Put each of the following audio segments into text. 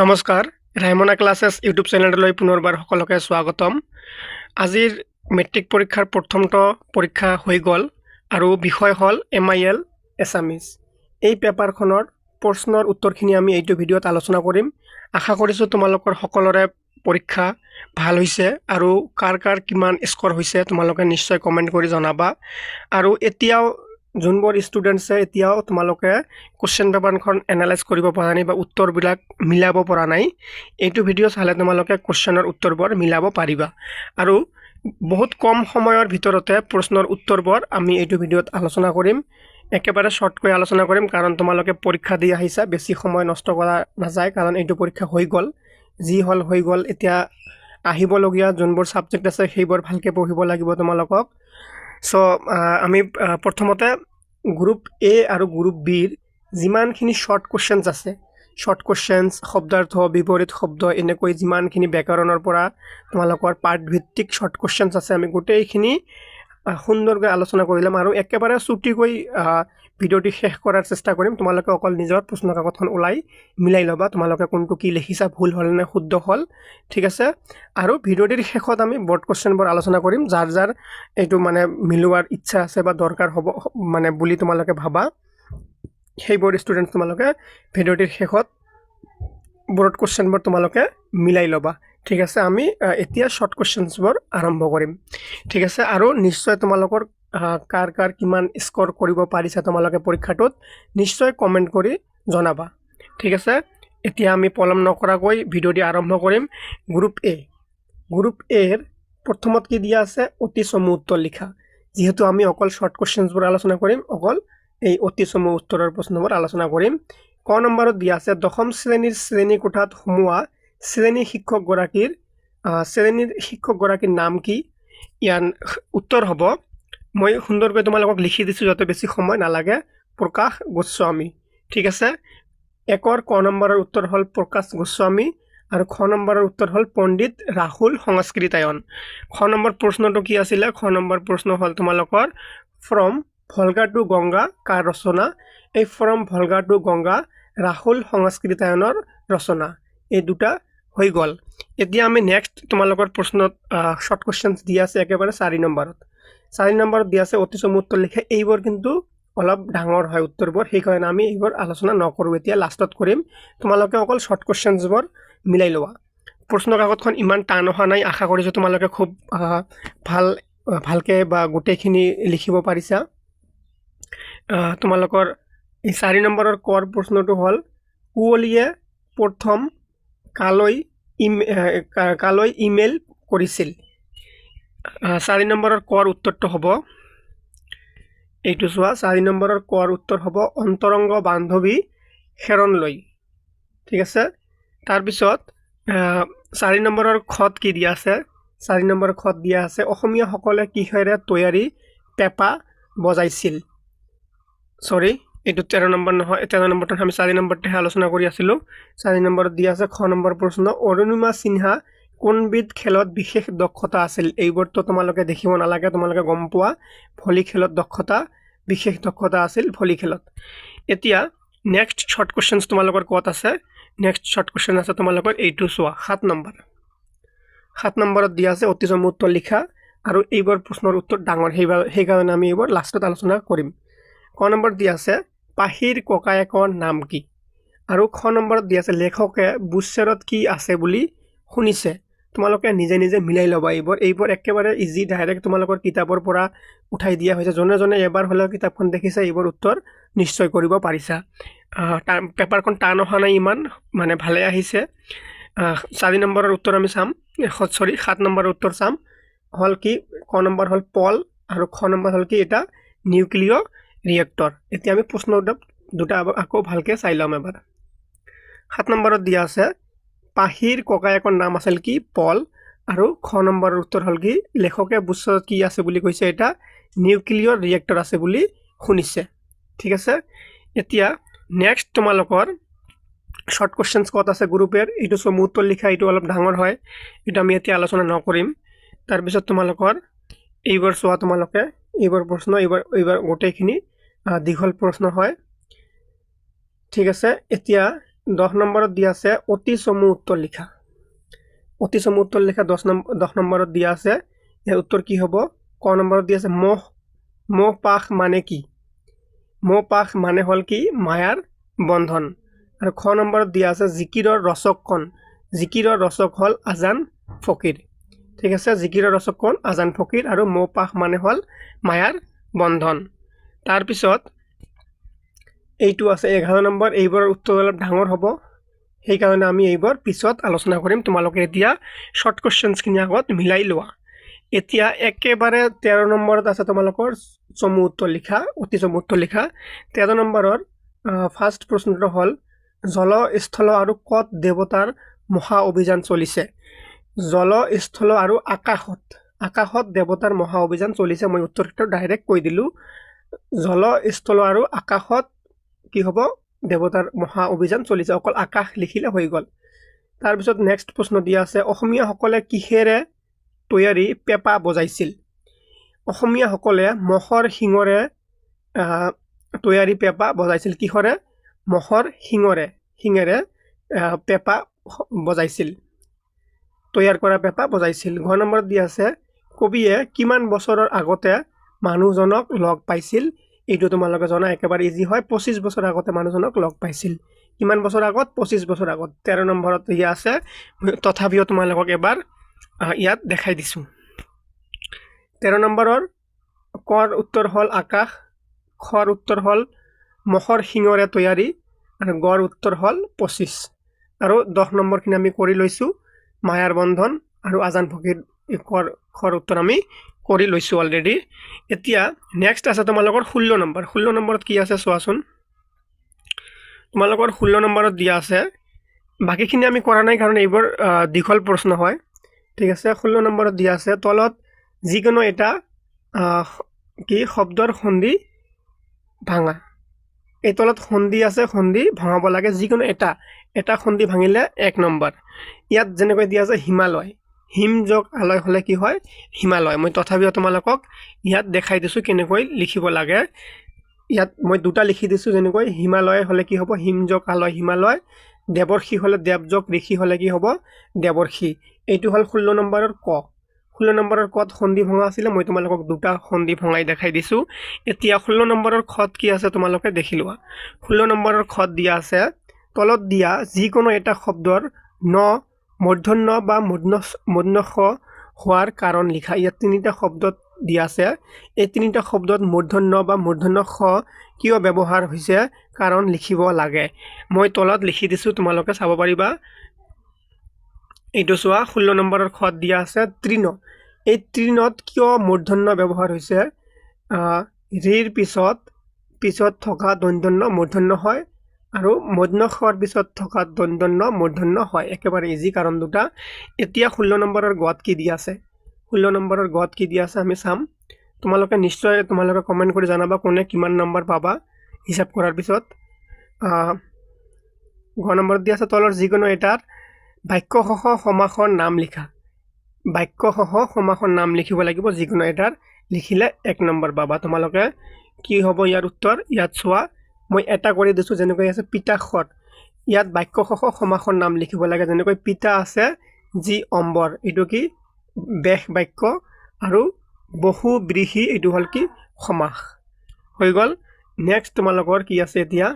নমস্কাৰ Raimona classes YouTube চেনেললৈ পুনৰবাৰ সকলোকে স্বাগতম। আজিৰ মেট্ৰিক পৰীক্ষাৰ প্ৰথমটো পৰীক্ষা হৈ গ'ল আৰু বিষয় হ'ল MIL এছামিজ। এই পেপাৰখনৰ প্ৰশ্নৰ উত্তৰখিনি আমি এইটো ভিডিঅ'ত আলোচনা কৰিম। আশা কৰিছোঁ তোমালোকৰ সকলোৰে পৰীক্ষা ভাল হৈছে আৰু কাৰ কিমান স্ক'ৰ হৈছে তোমালোকে নিশ্চয় কমেণ্ট কৰি জনাবা। আৰু এতিয়াও যোনবোৰ ষ্টুডেণ্টছে এতিয়াও তোমালোকে কুৱেশ্যন পেপাৰখন এনালাইজ কৰিব পৰা নাই বা উত্তৰবিলাক মিলাব পৰা নাই, এইটো ভিডিঅ' চালে তোমালোকে কুৱেশ্যনৰ উত্তৰবোৰ মিলাব পাৰিবা। আৰু বহুত কম সময়ৰ ভিতৰতে প্ৰশ্নৰ উত্তৰবোৰ আমি এইটো ভিডিঅ'ত আলোচনা কৰিম। একেবাৰে শ্বৰ্টকৈ আলোচনা কৰিম কাৰণ তোমালোকে পৰীক্ষা দি আহিছা, বেছি সময় নষ্ট কৰা নাযায় কাৰণ এইটো পৰীক্ষা হৈ গ'ল। যি হ'ল হৈ গ'ল, এতিয়া আহিবলগীয়া যোনবোৰ ছাবজেক্ট আছে সেইবোৰ ভালকৈ পঢ়িব লাগিব তোমালোকক। চ' আমি প্ৰথমতে গ্ৰুপ A আৰু গ্ৰুপ Bৰ যিমানখিনি শ্বৰ্ট কুৱেশ্যনছ আছে, শ্বৰ্ট কুৱেশ্যনছ, শব্দাৰ্থ, বিপৰীত শব্দ, এনেকৈ যিমানখিনি ব্যাকৰণৰ পৰা তোমালোকৰ পাঠভিত্তিক শ্বৰ্ট কুৱেশ্যনছ আছে, আমি গোটেইখিনি সুন্দৰকৈ আলোচনা কৰি ল'ম আৰু একেবাৰে চুটিকৈ ভিডিঅ'টি শেষ কৰাৰ চেষ্টা কৰিম। তোমালোকে অকল নিজৰ প্ৰশ্ন কাকতখন ওলাই মিলাই ল'বা, তোমালোকে কোনটো কি লিখিছা, ভুল হ'ল নে শুদ্ধ হ'ল, ঠিক আছে। আৰু ভিডিঅ'টিৰ শেষত আমি বৰ্ড কুৱেশ্যনবোৰ আলোচনা কৰিম, যাৰ যাৰ এইটো মানে মিলোৱাৰ ইচ্ছা আছে বা দৰকাৰ হ'ব মানে বুলি তোমালোকে ভাবা, সেইবোৰ ষ্টুডেণ্টছ তোমালোকে ভিডিঅ'টিৰ শেষত বৰ্ড কুৱেশ্যনবোৰ তোমালোকে মিলাই ল'বা, ঠিক আছে। আমি এতিয়া শ্বৰ্ট কুৱেশ্যনছবোৰ আৰম্ভ কৰিম, ঠিক আছে। আৰু নিশ্চয় তোমালোকৰ কাৰ কিমান স্ক'ৰ কৰিব পাৰিছা তোমালোকে পৰীক্ষাটোত নিশ্চয় কমেণ্ট কৰি জনাবা, ঠিক আছে। এতিয়া আমি পলম নকৰাকৈ ভিডিঅ'টি আৰম্ভ কৰিম। গ্ৰুপ A, গ্ৰুপ Aৰ প্ৰথমত কি দিয়া আছে, অতি চমু উত্তৰ লিখা। যিহেতু আমি অকল শ্বৰ্ট কুৱেশ্যনছবোৰ আলোচনা কৰিম, অকল এই অতি চমু উত্তৰৰ প্ৰশ্নবোৰ আলোচনা কৰিম। ক নম্বৰত দিয়া আছে, দশম শ্ৰেণীৰ শ্ৰেণীকোঠাত সোমোৱা শ্ৰেণীৰ শিক্ষকগৰাকীৰ নাম কি? ইয়াৰ উত্তৰ হ'ব, মই সুন্দৰকৈ তোমালোকক লিখি দিছোঁ যাতে বেছি সময় নালাগে, প্ৰকাশ গোস্বামী, ঠিক আছে। একৰ ক নম্বৰৰ উত্তৰ হ'ল প্ৰকাশ গোস্বামী আৰু খ নম্বৰৰ উত্তৰ হ'ল পণ্ডিত ৰাহুল সংস্কৃতায়ন। খ নম্বৰ প্ৰশ্নটো কি আছিলে? খ নম্বৰ প্ৰশ্ন হ'ল তোমালোকৰ ফ্ৰম ভলগা টু গংগা কাৰ ৰচনা? এই ফ্ৰম ভলগা টু গংগা ৰাহুল সংস্কৃতায়নৰ ৰচনা। এই দুটা হৈ গ'ল। এতিয়া আমি নেক্সট তোমালোকৰ প্ৰশ্নত শ্বৰ্ট কুৱেশ্যনছ দিয়া আছে একেবাৰে 4 নম্বৰত। 4 নম্বৰত দিয়া আছে অতি চমু উত্তৰ লিখে। এইবোৰ কিন্তু অলপ ডাঙৰ হয় উত্তৰবোৰ, সেইকাৰণে আমি এইবোৰ আলোচনা নকৰোঁ, এতিয়া লাষ্টত কৰিম। তোমালোকে অকল শ্বৰ্ট কুৱেশ্যনছবোৰ মিলাই লোৱা। প্ৰশ্ন কাকতখন ইমান টান অহা নাই, আশা কৰিছোঁ তোমালোকে খুব ভালকৈ বা গোটেইখিনি লিখিব পাৰিছা। তোমালোকৰ এই 4 নম্বৰৰ কৰ প্ৰশ্নটো হ'ল, কুঁৱলীয়ে প্ৰথম কালৈ ইমেইল কৰিছিল? 4 নম্বৰৰ কৰ উত্তৰটো হ'ব এইটো চোৱা। 4 নম্বৰৰ কৰ উত্তৰ হ'ব অন্তৰংগ বান্ধৱী হেৰণলৈ, ঠিক আছে। তাৰপিছত 4 নম্বৰৰ খত কি দিয়া আছে? 4 নম্বৰৰ খত দিয়া আছে, অসমীয়াসকলে কিহেৰে তৈয়াৰী পেঁপা বজাইছিল? চৰি, এইটো 13 নম্বৰ নহয়, 13 নম্বৰটো আমি 4 নম্বৰতেহে আলোচনা কৰি আছিলোঁ। 4 নম্বৰত দিয়া আছে খ নম্বৰ প্ৰশ্ন, অৰুণিমা সিনহা কোনবিধ খেলত বিশেষ দক্ষতা আছিল? এইবোৰতো তোমালোকে দেখিব নালাগে, তোমালোকে গম পোৱা, ভলী খেলত বিশেষ দক্ষতা আছিল ভলী খেলত। এতিয়া নেক্সট শ্বৰ্ট কুৱেশ্যনছ তোমালোকৰ ক'ত আছে? নেক্সট শ্বৰ্ট কুৱেশ্যন আছে তোমালোকৰ এইটো চোৱা, 7 নম্বৰ। 7 নম্বৰত দিয়া আছে অতি চমু উত্তৰ লিখা আৰু এইবোৰ প্ৰশ্নৰ উত্তৰ ডাঙৰ, সেইকাৰণে আমি এইবোৰ লাষ্টত আলোচনা কৰিম। ক নম্বৰত দিয়া আছে পাহিৰ ককায়েকৰ নাম কি? আৰু খ নম্বৰত দিয়া আছে লেখকে বুশ্বেৰত কি আছে বুলি শুনিছে? তোমালোকে নিজে মিলাই ল'বা। এইবোৰ একেবাৰে ইজি, ডাইৰেক্ট তোমালোকৰ কিতাপৰ পৰা উঠাই দিয়া হৈছে। যোনে এবাৰ হ'লেও কিতাপখন দেখিছে এইবোৰ উত্তৰ নিশ্চয় কৰিব পাৰিছা। পেপাৰখন টান অহা নাই ইমান, মানে ভালে আহিছে। 4 নম্বৰৰ উত্তৰ আমি চাম, 7 নম্বৰৰ উত্তৰ চাম। হ'ল কি? ক নম্বৰ হ'ল পল আৰু খ নম্বৰ হ'ল কি? এটা নিউক্লিয়' ৰিয়েক্টৰ। এতিয়া আমি প্ৰশ্ন দুটা আকৌ ভালকৈ চাই ল'ম এবাৰ। 7 নম্বৰত দিয়া আছে পাহিৰ ককায়েকৰ নাম আছিল কি? পল। আৰু খ নম্বৰৰ উত্তৰ হ'ল কি? লেখকে বুশ্বেৰত কি আছে বুলি কৈছে? এটা নিউক্লিয়' ৰিয়েক্টৰ আছে বুলি শুনিছে, ঠিক আছে। এতিয়া নেক্সট তোমালোকৰ শ্বৰ্ট কুৱেশ্যনছ ক'ত আছে গ্ৰুপেৰ? এইটো চমু উত্তৰ লিখা, এইটো অলপ ডাঙৰ হয়, এইটো আমি এতিয়া আলোচনা নকৰিম। তাৰপিছত তোমালোকৰ এইবোৰ চোৱা, তোমালোকে এইবোৰ প্ৰশ্ন এইবাৰ গোটেইখিনি দীঘল প্ৰশ্ন হয়, ঠিক আছে। এতিয়া 10 নম্বৰত দিয়া আছে অতি চমু উত্তৰ লিখা। অতি চমু উত্তৰ লিখা 10 নম্বৰত দিয়া আছে। ইয়াৰ উত্তৰ কি হ'ব? ক নম্বৰত দিয়া আছে মোহ পাশ মানে কি? মোহ পাশ মানে হ'ল কি? মায়াৰ বন্ধন। আৰু খ নম্বৰত দিয়া আছে জিকিৰৰ ৰচক কোন? জিকিৰৰ ৰচক হ'ল আজান ফকীৰ। ঠিক আছে, জিকিৰৰ ৰচক কোন? আজান ফকীৰ। আৰু মোহ পাশ মানে হ'ল মায়াৰ বন্ধন। তাৰপিছত এইটো আছে 11 নম্বৰ। এইবোৰৰ উত্তৰ অলপ ডাঙৰ হ'ব, সেইকাৰণে আমি এইবোৰ পিছত আলোচনা কৰিম। তোমালোকে এতিয়া শৰ্ট কুৱেশ্যনছখিনি আগত মিলাই লোৱা। এতিয়া একেবাৰে 13 নম্বৰত আছে তোমালোকৰ চমু উত্তৰ লিখা, অতি চমু উত্তৰ লিখা। 13 নম্বৰৰ ফাৰ্ষ্ট প্ৰশ্নটো হ'ল জল স্থল আৰু কত দেৱতাৰ মহা অভিযান চলিছে? জল স্থল আৰু আকাশত দেৱতাৰ মহা অভিযান চলিছে। মই উত্তৰটো ডাইৰেক্ট কৈ দিলোঁ। জল স্থল আৰু আকাশত কি হ'ব? দেৱতাৰ মহা অভিযান চলিছে। অকল আকাশ লিখিলে হৈ গ'ল। তাৰপিছত নেক্সট প্ৰশ্ন দিয়া আছে অসমীয়াসকলে কিহেৰে তৈয়াৰী পেঁপা বজাইছিল? অসমীয়াসকলে মহৰ শিঙৰে তৈয়াৰী পেঁপা বজাইছিল। কিহৰে? মহৰ শিঙেৰে পেঁপা বজাইছিল, তৈয়াৰ কৰা পেঁপা বজাইছিল। ঘ নম্বৰত দিয়া আছে কবিয়ে কিমান বছৰৰ আগতে মানুহজনক লগ পাইছিল? এইটো তোমালোকে জনা একেবাৰে ইজি হয়। 25 বছৰ আগতে মানুহজনক লগ পাইছিল। কিমান বছৰ আগত? 25 বছৰ আগত। 13 নম্বৰত দিয়া আছে, তথাপিও তোমালোকক এবাৰ ইয়াত দেখাই দিছোঁ। 13 নম্বৰৰ কৰ উত্তৰ হ'ল আকাশ, খৰ উত্তৰ হ'ল মহৰ শিঙৰে তৈয়াৰী, আৰু গড় উত্তৰ হ'ল 25। আৰু 10 নম্বৰখিনি আমি কৰি লৈছোঁ, মায়াৰ বন্ধন আৰু আজান ফকীৰ খৰ উত্তৰ আমি কৰি লৈছোঁ অলৰেডি। এতিয়া নেক্সট আছে তোমালোকৰ 16 নম্বৰ। 16 নম্বৰত কি আছে চোৱাচোন। তোমালোকৰ 16 নম্বৰত দিয়া আছে, বাকীখিনি আমি কৰা নাই কাৰণ এইবোৰ দীঘল প্ৰশ্ন হয়। ঠিক আছে, 16 নম্বৰত দিয়া আছে তলত যিকোনো এটা কি শব্দৰ সন্ধি ভাঙা। এই তলত সন্ধি আছে, সন্ধি ভাঙাব লাগে। যিকোনো এটা সন্ধি ভাঙিলে 1 নম্বৰ। ইয়াত যেনেকৈ দিয়া আছে হিমালয়, হিম যোগ আলয় হ'লে কি হয়? হিমালয়। মই তথাপিও তোমালোকক ইয়াত দেখাই দিছোঁ কেনেকৈ লিখিব লাগে। ইয়াত মই দুটা লিখি দিছোঁ, যেনেকৈ হিমালয় হ'লে কি হ'ব? হিম যোগ আলয় হিমালয়। দেৱৰ্ষি হ'লে দেৱ যোগ ঋষি হ'লে কি হ'ব? দেৱৰ্ষি। এইটো হ'ল 16 নম্বৰৰ ক। 16 নম্বৰৰ কত সন্ধি ভঙা আছিলে, মই তোমালোকক দুটা সন্ধি ভঙাই দেখাই দিছোঁ। এতিয়া 16 নম্বৰৰ খত কি আছে তোমালোকে দেখি লোৱা। 16 নম্বৰৰ খত দিয়া আছে তলত দিয়া যিকোনো এটা শব্দৰ ন মূৰ্ধন্য বা মূৰ্ধন্য ষ হোৱাৰ কাৰণ লিখা। ইয়াত 3টা শব্দত দিয়া আছে। এই 3টা শব্দত মূৰ্ধন্য বা মূৰ্ধন্য ষ কিয় ব্যৱহাৰ হৈছে কাৰণ লিখিব লাগে। মই তলত লিখি দিছোঁ, তোমালোকে চাব পাৰিবা। এইটো চোৱা, 16 নম্বৰৰ খত দিয়া আছে তৃণ। এই তৃণত কিয় মূৰ্ধন্য ব্যৱহাৰ হৈছে? ৰিৰ পিছত থকা দন্তন্য মূৰ্ধন্য হয়, আৰু মূৰ্ধন্য খৰ পিছত থকা দন্তন্য মূৰ্ধন্য হয়। একেবাৰে ইজি কাৰণ দুটা। এতিয়া 16 নম্বৰৰ গত কি দিয়া আছে? 16 নম্বৰৰ গত কি দিয়া আছে আমি চাম। তোমালোকে নিশ্চয় কমেণ্ট কৰি জনাবা কোনে কিমান নম্বৰ পাবা হিচাপ কৰাৰ পিছত। ঘ নম্বৰত দিয়া আছে তলৰ যিকোনো এটাৰ বাক্যসহ সমাসৰ নাম লিখা। বাক্যসহ সমাসৰ নাম লিখিব লাগিব। যিকোনো এটাৰ লিখিলে 1 নম্বৰ পাবা। তোমালোকে কি হ'ব ইয়াৰ উত্তৰ? ইয়াত চোৱা, মই এটা কৰি দিছোঁ, যেনেকৈ আছে পিতাক্ষৰ। ইয়াত বাক্যসহ সমাসৰ নাম লিখিব লাগে। যেনেকৈ পিতা আছে যি অম্বৰ, এইটো কি? বেশ বাক্য। আৰু বহু ব্ৰীহি, এইটো হ'ল কি? সমাস। হৈ গ'ল। নেক্সট তোমালোকৰ কি আছে এতিয়া?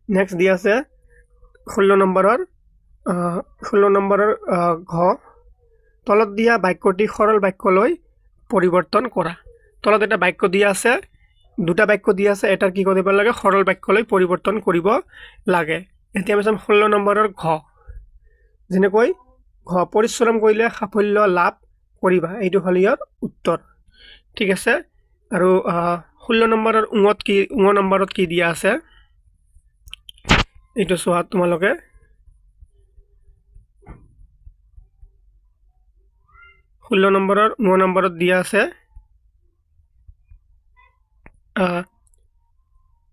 নেক্সট দিয়া আছে 16 নম্বৰৰ ঘ। তলত দিয়া বাক্যটি সৰল বাক্যলৈ পৰিৱৰ্তন কৰা। তলত এটা বাক্য দিয়া আছে, দুটা বাক্য দিয়া আছে, এটাৰ কি কৰিব লাগে? সৰল বাক্যলৈ পৰিৱৰ্তন কৰিব লাগে। এতিয়া আমি চাম 16 নম্বৰৰ ঘ। যেনেকৈ ঘ পৰিশ্ৰম কৰিলে সাফল্য লাভ কৰিবা, এইটো হ'ল ইয়াৰ উত্তৰ। ঠিক আছে। আৰু 16 নম্বৰৰ ঙ নম্বৰত কি দিয়া আছে এইটো চোৱা তোমালোকে। 16 নম্বৰৰ ঙ নম্বৰত দিয়া আছে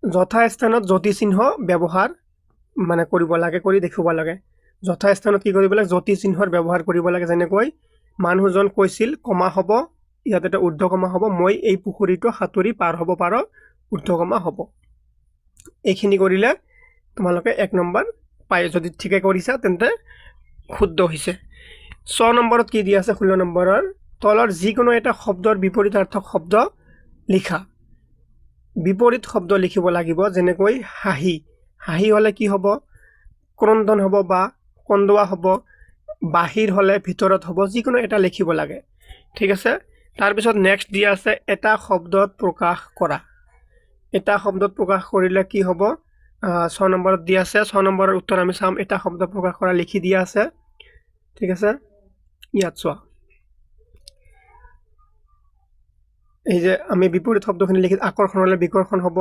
যথাস্থানত জ্যোতিচিহ্ন ব্যৱহাৰ মানে কৰিব লাগে, কৰি দেখিব লাগে। যথাস্থানত কি কৰিব লাগে? জ্যোতিচিহ্নৰ ব্যৱহাৰ কৰিব লাগে। যেনেকৈ মানুহজন কৈছিল কমা হ'ব, ইয়াত এটা ঊৰ্ধ্ব কমা হ'ব, মই এই পুখুৰীটো সাঁতুৰি পাৰ হ'ব পাৰোঁ, ঊৰ্ধ্ব কমা হ'ব। এইখিনি কৰিলে তোমালোকে 1 নম্বৰ পাই যদি ঠিকে কৰিছা তেন্তে শুদ্ধ হৈছে 6 নম্বৰত কি দিয়া আছে 16 নম্বৰৰ তলৰ যিকোনো এটা শব্দৰ বিপৰীতাৰ্থক শব্দ লিখা বিপৰীত শব্দ লিখিব লাগিব যেনেকৈ হাঁহি হাঁহি হলে কি হ'ব ক্ৰন্দন হ'ব বা কন্দুৱা হ'ব বাহিৰ হলে ভিতৰত হ'ব যিকোনো এটা লিখিব লাগে ঠিক আছে তাৰ পিছত নেক্সট দিয়া আছে এটা শব্দত প্ৰকাশ কৰা এটা শব্দত প্ৰকাশ কৰিলে কি হ'ব 6 নম্বৰত দিয়া আছে 6 নম্বৰৰ উত্তৰ আমি চাম এটা শব্দ প্ৰকাশ কৰা লিখি দিয়া আছে ঠিক আছে ইয়াত চোৱা এই যে আমি বিপৰীত শব্দখিনি লিখি আকৰ্ষণ হলে বিকৰ্ষণ হ'ব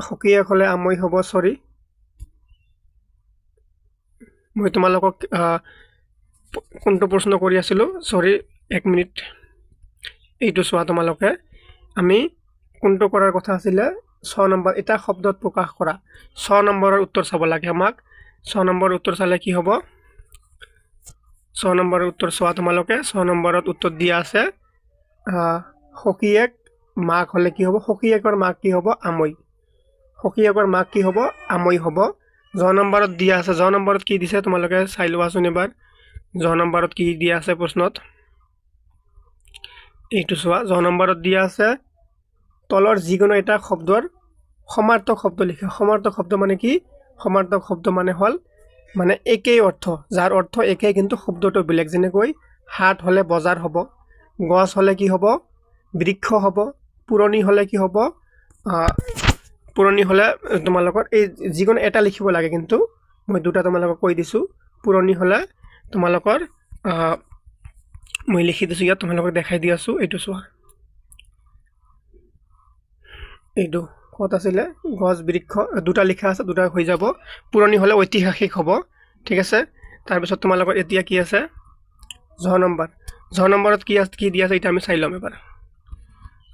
হকিয়ে হলে আমৈ হ'ব সৰি মই তোমালোকক কোনটো প্ৰশ্ন কৰি আছিলো সৰি 1 মিনিট এইটো চোৱা তোমালোকে আমি কোনটো কৰাৰ কথা আছিল 6 নম্বৰ এটা শব্দত প্ৰকাশ কৰা 6 নম্বৰৰ উত্তৰ চাব লাগে আমাক 6 নম্বৰৰ উত্তৰ চালে কি হ'ব 6 নম্বৰৰ উত্তৰ চোৱা তোমালোকে 6 নম্বৰত উত্তৰ দিয়া আছে হকিয়েক মাক হলে কি হ'ব হকিয়েকৰ মাক কি হ'ব আমৈ হকিয়েকৰ মাক কি হ'ব আমৈ হ'ব 6 নম্বৰত দিয়া আছে 6 নম্বৰত কি দিছে তোমালোকে চাই লোৱাচোন এবাৰ 6 নম্বৰত কি দিয়া আছে প্ৰশ্নত এইটো চোৱা 6 নম্বৰত দিয়া আছে তলৰ যিকোনো এটা শব্দৰ সমাৰ্থক শব্দ লিখা সমাৰ্থক শব্দ মানে কি সমাৰ্থক শব্দ মানে হল মানে একেই অৰ্থ যাৰ অৰ্থ একেই কিন্তু শব্দটো বেলেগ যেনেকৈ হাট হলে বজাৰ হ'ব গছ হলে কি হ'ব বৃক্ষ হ'ব পুৰণি হলে কি হ'ব পুৰণি হলে তোমালোকৰ এই যিকোনো এটা লিখিব লাগে কিন্তু মই দুটা তোমালোকক কৈ দিছো পুৰণি হলে তোমালোকৰ মই লিখি দিছো ইয়াত তোমালোকক দেখাই দি আছো এইটো চোৱা এইটো কত আছিল গছ বৃক্ষ দুটা লিখা আছে দুটা হৈ যাব পুৰণি হলে ঐতিহাসিক হ'ব ঠিক আছে তাৰ পিছত তোমালোকৰ এতিয়া কি আছে 6 নম্বৰত কি দিয়া আছে এটা আমি চাই লম এবাৰ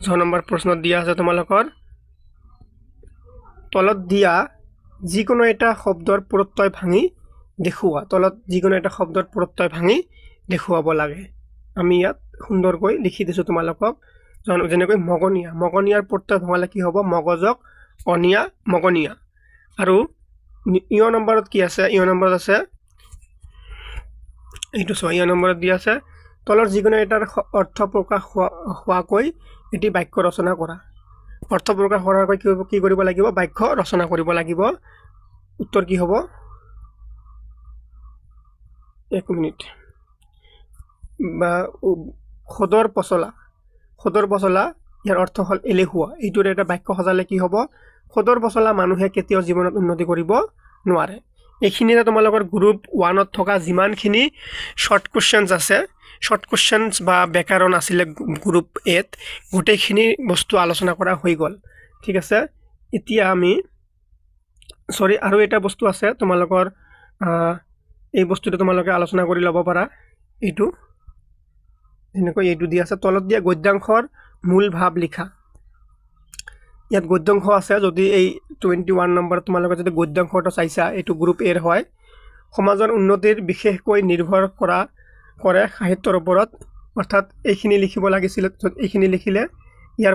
6 নম্বৰ প্ৰশ্নত দিয়া আছে তোমালোকৰ তলত দিয়া যিকোনো এটা শব্দৰ প্ৰত্যয় ভাঙি দেখুৱা তলত যিকোনো এটা শব্দৰ প্ৰত্যয় ভাঙি দেখুৱাব লাগে আমি ইয়াত সুন্দৰকৈ লিখি দিছো তোমালোকক যেনেকৈ মগনিয়াৰ প্ৰত্যয় ভাঙালে কি হ'ব মগজক অনিয়া মগনিয়া আৰু ইয় নম্বৰত কি আছে ইয় নম্বৰত আছে এইটো চোৱা ইয় নম্বৰত দিয়া আছে তলৰ যিকোনো এটাৰ অৰ্থ প্ৰকাশ হোৱাকৈ এটি বাক্য ৰচনা কৰা অৰ্থ প্ৰকাশ কৰাকৈ কি কৰিব লাগিব বাক্য ৰচনা কৰিব লাগিব উত্তৰ কি হ'ব 1 মিনিট বা খদৰ পচলা ইয়াৰ অৰ্থ হল এলেহুৱা এইটোৰ এটা বাক্য সজালে কি হ'ব খদৰ পচলা মানুহে কেতিয়াও জীৱনত উন্নতি কৰিব নোৱাৰে এইখিনিতে তোমালোকৰ গ্ৰুপ 1ত থকা যিমানখিনি শৰ্ট কোৱেশ্চনছ আছে শৰ্ট কোৱেশ্চনছ বা ব্যাকৰণ আছিল গ্ৰুপ 8 গোটেইখিনি বস্তু আলোচনা কৰা হৈ গল ঠিক আছে এতিয়া আমি সৰি আৰু এটা বস্তু আছে তোমালোকৰ এই বস্তুটো তোমালোকে আলোচনা কৰি ল'ব পাৰা এইটো যেনেকৈ এইটো দিয়া আছে তলত দিয়া গদ্যাংশৰ মূল ভাৱ লিখা ইয়াত গদ্যাংশ আছে যদি এই 21 নম্বৰ তোমালোকে যদি গদ্যাংশটো চাইছা এইটো গ্ৰুপ এৰ হয় সমাজৰ উন্নতিৰ বিশেষকৈ নিৰ্ভৰ কৰে সাহিত্যৰ ওপৰত অৰ্থাৎ এইখিনি লিখিব লাগিছিল এইখিনি লিখিলে ইয়াৰ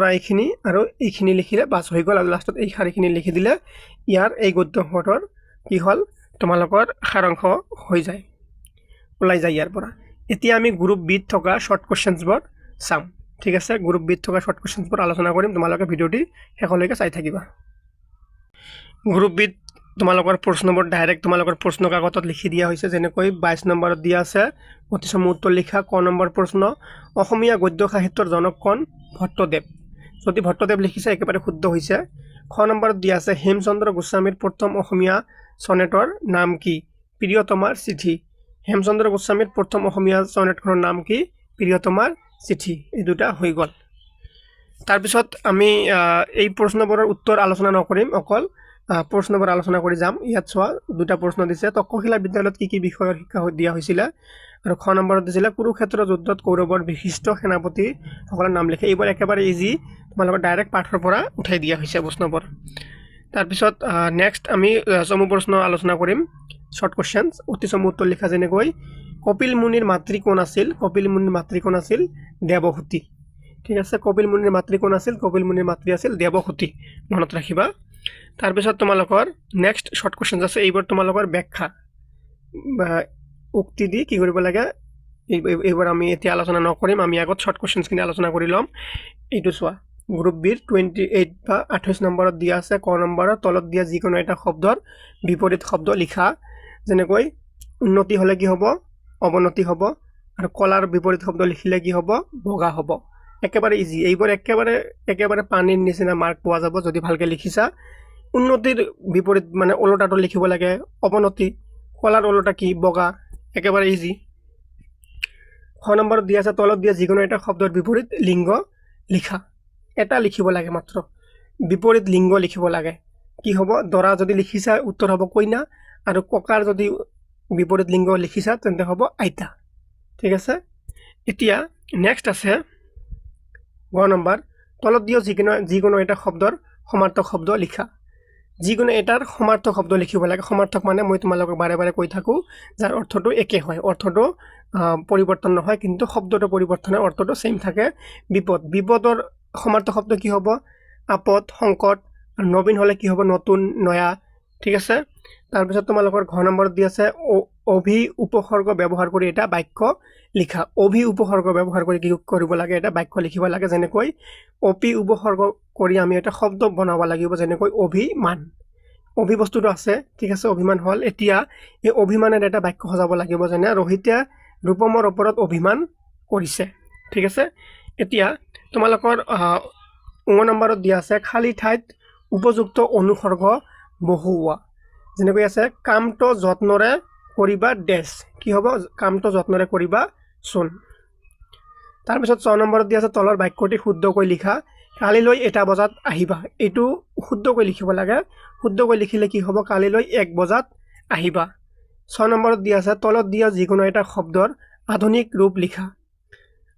পৰা এইখিনি আৰু এইখিনি লিখিলে বাস হৈ গল আৰু লাষ্টত এই খাৰিখিনি লিখি দিলে ইয়াৰ এই গদ্যাংশৰ কি হল তোমালোকৰ সাৰাংশ হৈ যায় ওলাই যায় ইয়াৰ পৰা এতিয়া আমি গ্ৰুপ বি থকা শৰ্ট কোৱেশ্চনছবোৰ চাম ঠিক আছে গ্ৰুপ বি থকা শৰ্ট কোৱেশ্চনছবোৰ আলোচনা কৰিম তোমালোকে ভিডিওটি শেষলৈকে চাই থাকিবা গ্ৰুপ বি তোমালোকৰ প্ৰশ্নবোৰ ডাইৰেক্ট তোমালোকৰ প্ৰশ্ন কাকতত লিখি দিয়া হৈছে যেনেকৈ 22 নম্বৰত দিয়া আছে অতিশম উত্তৰ লিখা ক নম্বৰ প্ৰশ্ন অসমীয়া গদ্য সাহিত্যৰ জনক কোন ভট্টদেৱ যদি ভট্টদেৱ লিখিছে একেবাৰে শুদ্ধ হৈছে খ নম্বৰত দিয়া আছে হেমচন্দ্ৰ গোস্বামীৰ প্ৰথম অসমীয়া সনেটৰ নাম কি প্ৰিয়তমাৰ চিঠি হেমচন্দ্ৰ গোস্বামীৰ প্ৰথম অসমীয়া সনেটখনৰ নাম কি প্ৰিয়তমাৰ চিঠি এই দুটা হৈ গল তাৰ পিছত আমি এই প্ৰশ্নবোৰৰ উত্তৰ আলোচনা নকৰিম অকল প্ৰশ্নবোৰ আলোচনা কৰি যাম ইয়াত চোৱা দুটা প্ৰশ্ন দিছে তক্ষশিলা বিদ্যালয়ত কি বিষয়ৰ শিক্ষা দিয়া হৈছিল আৰু খ নম্বৰত দিছিল কুৰুক্ষেত্ৰ যুদ্ধত কৌৰৱৰ বিশিষ্ট সেনাপতি সকলৰ নাম লিখে এইবোৰ একেবাৰে ইজি তোমালোকৰ ডাইৰেক্ট পাঠৰ পৰা উঠাই দিয়া হৈছে প্ৰশ্নবোৰ তাৰ পিছত নেক্সট আমি চমু প্ৰশ্ন আলোচনা কৰিম শৰ্ট কোৱেশ্চনছ অতি চমু উত্তৰ লিখা যেনেকৈ কপিল মুনিৰ মাতৃ কোন আছিল দেৱহূতি ঠিক আছে কপিল মুনিৰ মাতৃ কোন আছিল কপিল মুনিৰ মাতৃ আছিল দেৱহূতি মনত ৰাখিবা তাৰপিছত তোমালোকৰ নেক্সট শৰ্ট কোৱেশ্চন আছে এইবোৰ তোমালোকৰ ব্যাখ্যা বা উক্তি দি কি কৰিব লাগে এইবোৰ আমি এতিয়া আলোচনা নকৰিম আমি আগত শৰ্ট কোৱেশ্চনখিনি আলোচনা কৰি লম এইটো চোৱা গ্ৰুপ বিৰ 28 বা 28 নম্বৰত দিয়া আছে ক নম্বৰৰ তলত দিয়া যিকোনো এটা শব্দৰ বিপৰীত শব্দ লিখা যেনেকৈ উন্নতি হলে কি হ'ব অৱনতি হ'ব আৰু কলাৰ বিপৰীত শব্দ লিখিলে কি হ'ব বগা হ'ব একেবাৰে ইজি এইবোৰ একেবাৰে পানীৰ নিচিনা মাৰ্ক পোৱা যাব যদি ভালকে লিখিছা উন্নতিৰ বিপৰীত মানে ওলোটাটো লিখিব লাগে অৱনতি কলাৰ ওলোটা কি বগা একেবাৰে ইজি খ নম্বৰত দিয়া আছে তলত দিয়া যিকোনো এটা শব্দৰ বিপৰীত লিংগ লিখা এটা লিখিব লাগে মাত্ৰ বিপৰীত লিংগ লিখিব লাগে কি হ'ব দৰা যদি লিখিছা উত্তৰ হ'ব কইনা আৰু ককাৰ যদি বিপৰীত লিংগ লিখিছা তেন্তে হ'ব আইতা ঠিক আছে এতিয়া নেক্সট আছে গ নম্বৰ তলত দিয়া যিকোনো এটা শব্দৰ সমাৰ্থক শব্দ লিখা যিকোনো এটাৰ সমাৰ্থক শব্দ লিখিব লাগে সমাৰ্থক মানে মই তোমালোকক বাৰে বাৰে কৈ থাকো যাৰ অৰ্থটো একে হয় অৰ্থটো পৰিৱৰ্তন নহয় কিন্তু শব্দটো পৰিৱৰ্তন হয় অৰ্থটো সেম থাকে বিপদৰ সমাৰ্থক শব্দ কি হ'ব আপদ সংকট আৰু নবীন হলে কি হ'ব নতুন নয়া ঠিক আছে তাৰ পিছত তোমালোকৰ ঘ নম্বৰত দি আছে অভি উপসৰ্গ ব্যৱহাৰ কৰি এটা বাক্য লিখা অভি উপসৰ্গ ব্যৱহাৰ কৰি কি কৰিব লাগে এটা বাক্য লিখিব লাগে যেনেকৈ অপি উপসৰ্গ কৰি আমি এটা শব্দ বনাব লাগিব যেনেকৈ অভিমান অভি বস্তুটো আছে ঠিক আছে অভিমান হল এতিয়া এই অভিমানৰ এটা বাক্য সজাব লাগিব যেনে ৰহিতে ৰূপমৰ ওপৰত অভিমান কৰিছে ঠিক আছে এতিয়া তোমালোকৰ ঙ নম্বৰত দিয়া আছে খালি ঠাইত উপযুক্ত অনুসৰ্গ বহুৱা যেনেকৈ আছে কামটো যত্নৰে কৰিবা ডেছ কি হ'ব কামটো যত্নৰে কৰিবা চোন তাৰ পিছত 6 নম্বৰত দিয়া আছে তলৰ বাক্যটি শুদ্ধকৈ লিখা কালিলৈ 1 বজাত আহিবা এটো শুদ্ধকৈ লিখিব লাগে শুদ্ধকৈ লিখিলে কি হ'ব কালিলৈ 1 বজাত আহিবা 6 নম্বৰত দিয়া আছে তলত দিয়া যিকোনো এটা শব্দৰ আধুনিক ৰূপ লিখা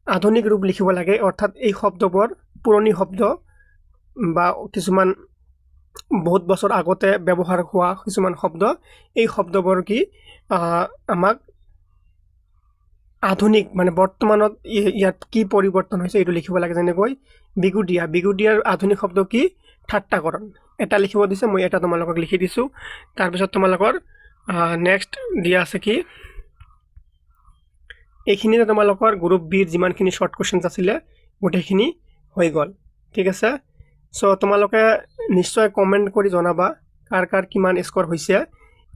আধুনিক ৰূপ লিখিব লাগে অৰ্থাৎ এই শব্দবোৰ পুৰণি শব্দ বা কিছুমান বহুত বছৰ আগতে ব্যৱহাৰ হোৱা কিছুমান শব্দ এই শব্দবোৰ কি আমাক আধুনিক মানে বৰ্তমানত ইয়াত কি পৰিৱৰ্তন হৈছে এইটো লিখিব লাগে যেনেকৈ বিগুডিয়াৰ আধুনিক শব্দ কি ঠাট্টাকৰণ এটা লিখিব দিছে মই এটা তোমালোকক লিখি দিছো তাৰ পিছত তোমালোকৰ নেক্সট দিয়া আছে কি এইখিনিতে তোমালোকৰ গ্ৰুপ বিৰ যিমানখিনি শৰ্ট কোৱেশ্চনছ আছিল গোটেইখিনি হৈ গল ঠিক আছে সো তোমালোকে নিশ্চয় কমেন্ট কৰি জনাবা কাৰ কিমান স্কোৰ হৈছে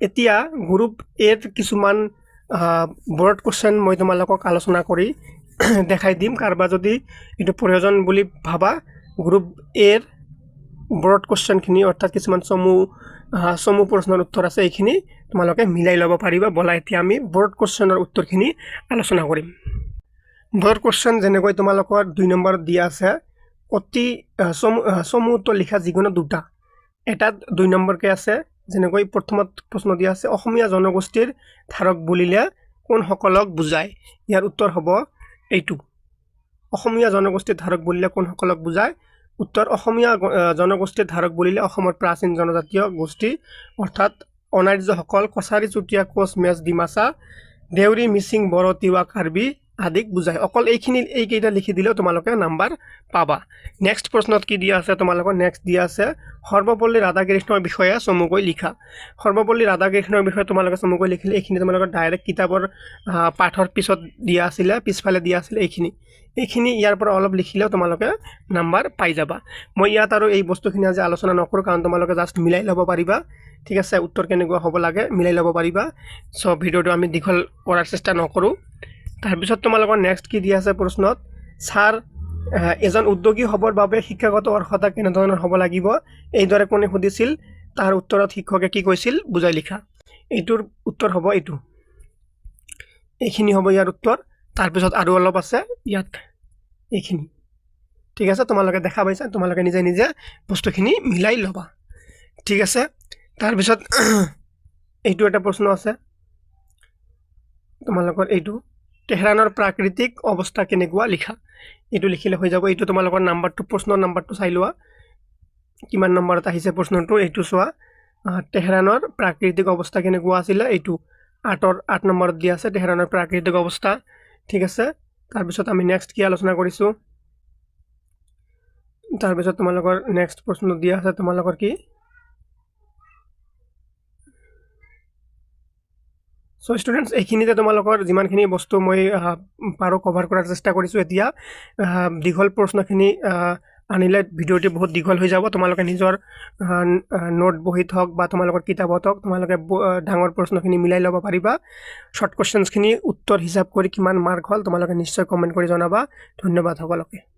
এতিয়া গ্ৰুপ এৰ কিছুমান বৰ্ড কোৱেশ্চন মই তোমালোকক আলোচনা কৰি দেখাই দিম কাৰবা যদি এটো প্ৰয়োজন বুলি ভাবা গ্ৰুপ এৰ বৰ্ড কোৱেশ্চন খিনি অৰ্থাৎ কিছুমান সমু প্ৰশ্নৰ উত্তৰ আছে এইখিনি তোমালোকে মিলাই লব পাৰিবা বলা এতিয়া আমি বৰ্ড কোৱেশ্চনৰ উত্তৰখিনি আলোচনা কৰিম বৰ্ড কোৱেশ্চন যেনেকৈ তোমালোকৰ 2 নম্বৰত দিয়া আছে অতি সমু উত্তৰ লিখা যিকোনো দুটা এটাত 2 নম্বৰকে আছে যেনেকৈ প্ৰথমত প্ৰশ্ন দিয়া আছে অসমীয়া জনগোষ্ঠীৰ ধাৰক বুলিলে কোন সকলক বুজায় ইয়াৰ উত্তৰ হ'ব এইটো অসমীয়া জনগোষ্ঠীৰ ধাৰক বুলিলে কোন সকলক বুজায় উত্তৰ অসমীয়া জনগোষ্ঠীৰ ধাৰক বুলিলে অসমৰ প্ৰাচীন জনজাতীয় গোষ্ঠী অৰ্থাৎ অনাৰ্যসকল কছাৰী চুতীয়া কোচ মেচ ডিমাছা দেউৰী মিচিং বড়ো তিৱা কাৰ্বি আদিক বুজায় অকল এইকেইটা লিখি দিলেও তোমালোকে নাম্বাৰ পাবা নেক্সট প্ৰশ্নত কি দিয়া আছে তোমালোকৰ নেক্সট দিয়া আছে সৰ্বপল্লী ৰাধাকৃষ্ণৰ বিষয়ে চমুকৈ লিখা সৰ্বপল্লী ৰাধাকৃষ্ণৰ বিষয়ে তোমালোকে চমুকৈ লিখিলে এইখিনি তোমালোকৰ ডাইৰেক্ট কিতাপৰ পাঠৰ পিছত দিয়া আছিল পিছফালে দিয়া আছিল এইখিনি ইয়াৰ পৰা অলপ লিখিলেও তোমালোকে নাম্বাৰ পাই যাবা মই ইয়াত আৰু এই বস্তুখিনি আজি আলোচনা নকৰো কাৰণ তোমালোকে জাস্ট মিলাই ল'ব পাৰিবা ঠিক আছে উত্তৰ কেনেকুৱা হ'ব লাগে মিলাই ল'ব পাৰিবা সো ভিডিওটো আমি দীঘল কৰাৰ চেষ্টা নকৰো তাৰ পিছত তোমালোকৰ নেক্সট কি দিয়া আছে প্ৰশ্নত স্যাৰ এজন উদ্যোগী হবৰ বাবে শিক্ষাগত অৰ্হতা কেনে ধৰণৰ হ'ব লাগিব এই দৰে কোনে সুধিছিল তাৰ উত্তৰত শিক্ষকে কি কৈছিল বুজাই লিখা এইটোৰ উত্তৰ হ'ব এইটো এইখিনি হ'ব ইয়াৰ উত্তৰ তাৰ পিছত আৰু অলপ আছে ইয়াত এইখিনি ঠিক আছে তোমালোকে দেখা পাইছা তোমালোকে নিজে বস্তুখিনি মিলাই লবা ঠিক আছে তাৰ পিছত এইটো এটা প্ৰশ্ন আছে তোমালোকৰ এইটো তেহৰানৰ প্ৰাকৃতিক অৱস্থা কেনেকুৱা লিখা এইটো লিখিলে হৈ যাব এইটো তোমালোকৰ নাম্বাৰটো প্ৰশ্নৰ নাম্বাৰটো চাই লোৱা কিমান নম্বৰত আহিছে প্ৰশ্নটো এইটো চোৱা তেহৰানৰ প্ৰাকৃতিক অৱস্থা কেনেকুৱা আছিল এইটো 8 নম্বৰত দিয়া আছে তেহৰানৰ প্ৰাকৃতিক অৱস্থা ঠিক আছে তাৰ পিছত আমি নেক্সট কি আলোচনা কৰিছো তাৰপিছত তোমালোকৰ নেক্সট প্ৰশ্ন দিয়া আছে তোমালোকৰ কি সো ষ্টুডেণ্টছ এইখিনিতে তোমালোকৰ যিমানখিনি বস্তু মই পাৰো কভাৰ কৰাৰ চেষ্টা কৰিছোঁ এতিয়া দীঘল প্ৰশ্নখিনি আনিলে ভিডিঅ'টি বহুত দীঘল হৈ যাব তোমালোকে নিজৰ নোট বহীত হওক বা তোমালোকৰ কিতাপত হওক তোমালোকে ডাঙৰ প্ৰশ্নখিনি মিলাই ল'ব পাৰিবা শৰ্ট কুৱেশ্যনছখিনি উত্তৰ হিচাপ কৰি কিমান মাৰ্ক হ'ল তোমালোকে নিশ্চয় কমেণ্ট কৰি জনাবা ধন্যবাদ সকলোকে